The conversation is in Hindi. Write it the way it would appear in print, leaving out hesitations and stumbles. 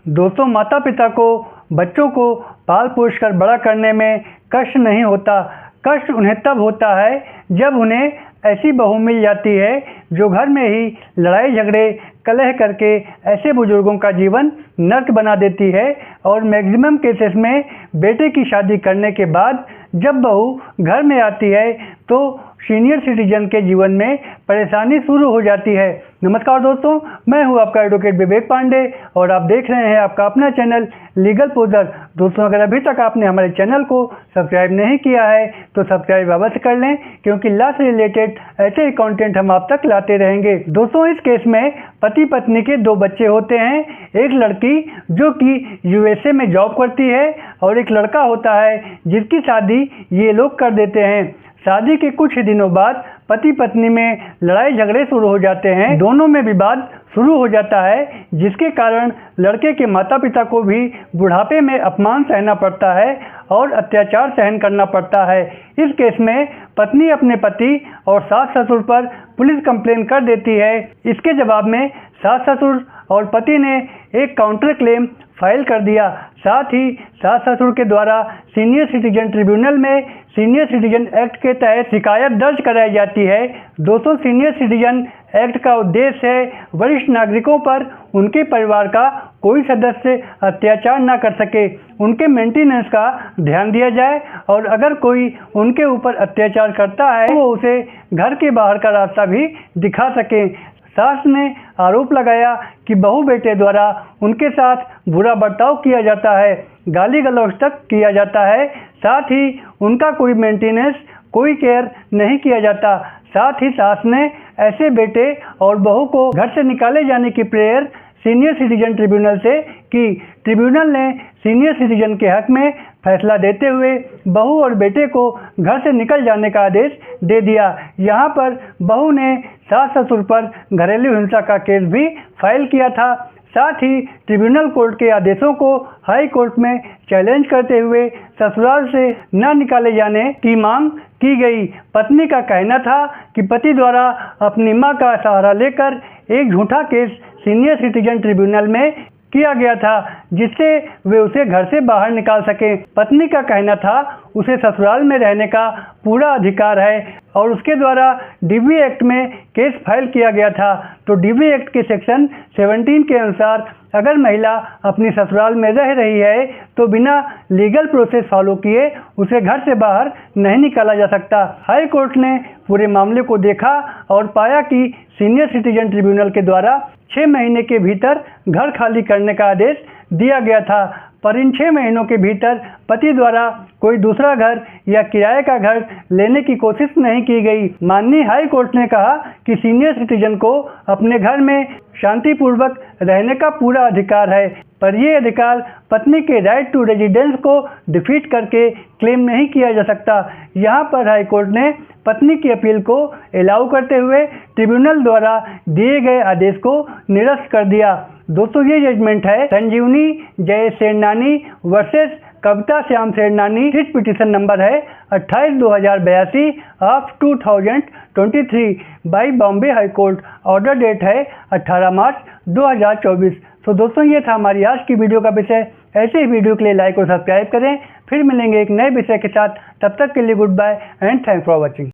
दोस्तों, माता पिता को बच्चों को पाल पोस कर बड़ा करने में कष्ट नहीं होता। कष्ट उन्हें तब होता है जब उन्हें ऐसी बहू मिल जाती है जो घर में ही लड़ाई झगड़े कलह करके ऐसे बुजुर्गों का जीवन नर्क बना देती है। और मैक्सिमम केसेस में बेटे की शादी करने के बाद जब बहू घर में आती है तो सीनियर सिटीजन के जीवन में परेशानी शुरू हो जाती है। नमस्कार दोस्तों, मैं हूं आपका एडवोकेट विवेक पांडे और आप देख रहे हैं आपका अपना चैनल लीगल पोजर। दोस्तों, अगर अभी तक आपने हमारे चैनल को सब्सक्राइब नहीं किया है तो सब्सक्राइब अवश्य कर लें, क्योंकि लॉ से रिलेटेड ऐसे ही कंटेंट हम आप तक लाते रहेंगे। दोस्तों, इस केस में पति पत्नी के दो बच्चे होते हैं। एक लड़की जो कि यूएसए में जॉब करती है और एक लड़का होता है जिसकी शादी ये लोग कर देते हैं। शादी के कुछ ही दिनों बाद पति पत्नी में लड़ाई झगड़े शुरू हो जाते हैं। दोनों में विवाद शुरू हो जाता है, जिसके कारण लड़के के माता पिता को भी बुढ़ापे में अपमान सहना पड़ता है और अत्याचार सहन करना पड़ता है। इस केस में पत्नी अपने पति और सास ससुर पर पुलिस कंप्लेन कर देती है। इसके जवाब में सास ससुर और पति ने एक काउंटर क्लेम फाइल कर दिया। साथ ही सास ससुर के द्वारा सीनियर सिटीजन ट्रिब्यूनल में सीनियर सिटीजन एक्ट के तहत शिकायत दर्ज कराई जाती है। दोस्तों, सीनियर सिटीजन एक्ट का उद्देश्य है वरिष्ठ नागरिकों पर उनके परिवार का कोई सदस्य अत्याचार न कर सके, उनके मेंटेनेंस का ध्यान दिया जाए और अगर कोई उनके ऊपर अत्याचार करता है तो वो उसे घर के बाहर का रास्ता भी दिखा सके। सास ने आरोप लगाया कि बहू बेटे द्वारा उनके साथ बुरा बर्ताव किया जाता है, गाली गलौज तक किया जाता है। साथ ही उनका कोई मेंटेनेंस, कोई केयर नहीं किया जाता। साथ ही सास ने ऐसे बेटे और बहू को घर से निकाले जाने की प्रेयर सीनियर सिटीजन ट्रिब्यूनल से की। ट्रिब्यूनल ने सीनियर सिटीजन के हक में फैसला देते हुए बहू और बेटे को घर से निकल जाने का आदेश दे दिया। यहाँ पर बहू ने सास ससुर पर घरेलू हिंसा का केस भी फाइल किया था। साथ ही ट्रिब्यूनल कोर्ट के आदेशों को हाई कोर्ट में चैलेंज करते हुए ससुराल से न निकाले जाने की मांग की गई। पत्नी का कहना था कि पति द्वारा अपनी मां का सहारा लेकर एक झूठा केस सीनियर सिटीजन ट्रिब्यूनल में किया गया था, जिससे वे उसे घर से बाहर निकाल सके। पत्नी का कहना था उसे ससुराल में रहने का पूरा अधिकार है और उसके द्वारा डीवी एक्ट में केस फाइल किया गया था। तो डीवी एक्ट के सेक्शन 17 के अनुसार अगर महिला अपनी ससुराल में रह रही है तो बिना लीगल प्रोसेस फॉलो किए उसे घर से बाहर नहीं निकाला जा सकता। हाई कोर्ट ने पूरे मामले को देखा और पाया कि सीनियर सिटीजन ट्रिब्यूनल के द्वारा 6 महीने के भीतर घर खाली करने का आदेश दिया गया था, पर इन 6 महीनों के भीतर पति द्वारा कोई दूसरा घर या किराए का घर लेने की कोशिश नहीं की गई। माननीय हाई कोर्ट ने कहा कि सीनियर सिटीजन को अपने घर में शांतिपूर्वक रहने का पूरा अधिकार है, पर यह अधिकार पत्नी के राइट टू रेजिडेंस को डिफीट करके क्लेम नहीं किया जा सकता। यहाँ पर हाई कोर्ट ने पत्नी की अपील को अलाउ करते हुए ट्रिब्यूनल द्वारा दिए गए आदेश को निरस्त कर दिया। दोस्तों, ये जजमेंट है संजीवनी जय सेनानी वर्सेस कविता श्याम सेनानी। रिट पिटीशन नंबर है 28/2082 of 2023 by Bombay high court. Order date है 18 मार्च 2024। तो दोस्तों, ये था हमारी आज की वीडियो का विषय। ऐसे ही वीडियो के लिए लाइक और सब्सक्राइब करें। फिर मिलेंगे एक नए विषय के साथ। तब तक के लिए goodbye and thanks for watching.